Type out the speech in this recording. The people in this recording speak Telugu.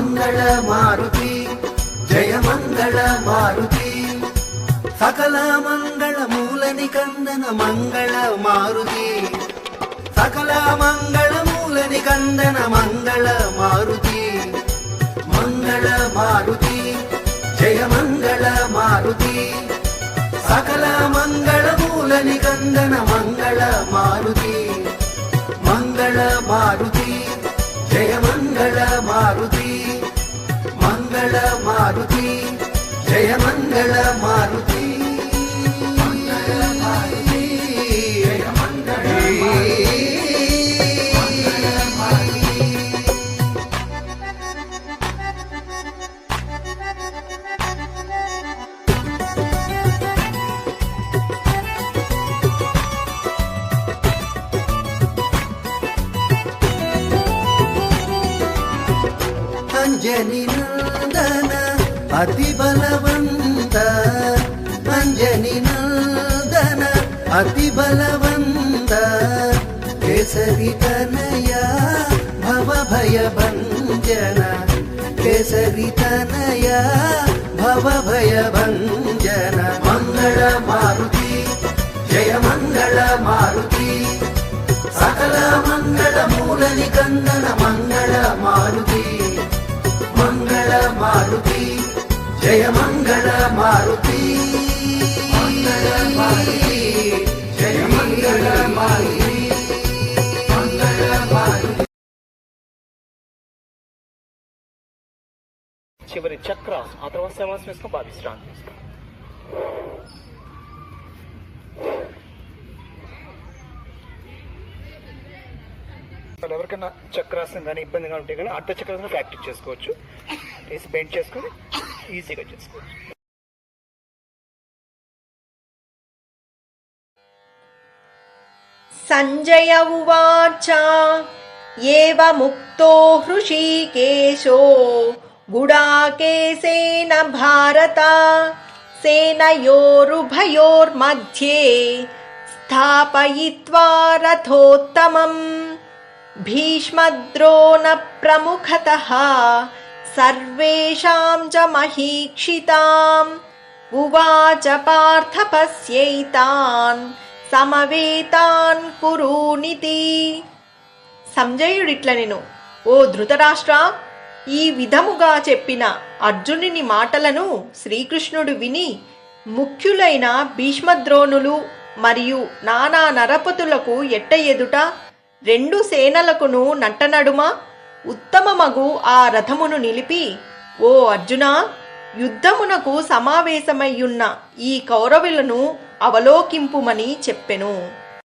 మంగళ మారుతి జయ మంగళ మారుతి సకల మంగళ మూలని కందన మంగళ మారుతి సకల మంగళ మూలని కందన మంగళ మారుతి మంగళ మారుతి జయ మంగళ మారుతి సకల మంగళ మూలని కందన మంగళ మారుతి మంగళ మారుతి జయ మంగళ మారుతి మంగళ మారుతి జయ మంగళ మారుతి మంగళ మారుతి జయ మంగళ అంజని నందన అతి బలవంత అంజని నందన అతి బలవంత కేసరి తనయ భవ భయ భంజన కేసరి తనయ భవ భయ భంజన మంగళ మారుతి జయ మంగళ మారుతి సకల మంగళ మూలని కందన మంగళ మారుతి మంగళ మారుతి జయ మంగళ మారుతి మంగళ మారుతి జయ మంగళ మారుతి మంగళ మారుతి. చివరి చక్ర ఆ తర్వాత శ్వాస వేసుకొని బాగా విశ్రాంతి తీసుకో. ఎవరికైనా చక్రాసనం కానీ ఇబ్బందిగా ఉంటే కానీ అర్ధ చక్రాసనం ప్రాక్టీస్ చేసుకోవచ్చు. వేసి బెండ్ చేసుకొని ఈజీగా చేసుకోవచ్చు. సంజయ ఉవాచ ఏవముక్తో హృషీకేశో గుడాకేశేన భారత సేనయోరుభయోర్मध्ये స్థాపయిత్వా రథోత్తమం భీష్మద్రోణ ప్రముఖతః సర్వేషాం చ మహీక్షితాం ఉవాచ పార్థ పశ్యైతాన్ సమవేతాన్ కురూనితి. సంజయుడిట్ల నేను, ఓ ధృతరాష్ట్ర, ఈ విధముగా చెప్పిన అర్జునుని మాటలను శ్రీకృష్ణుడు విని ముఖ్యులైన భీష్మద్రోణులు మరియు నానా నరపతులకు ఎట్ట ఎదుట రెండు సేనలకును నట్టనడుమ ఉత్తమమగు ఆ రథమును నిలిపి, ఓ అర్జునా, యుద్ధమునకు సమావేశమయ్యున్న ఈ కౌరవులను అవలోకింపుమని చెప్పెను.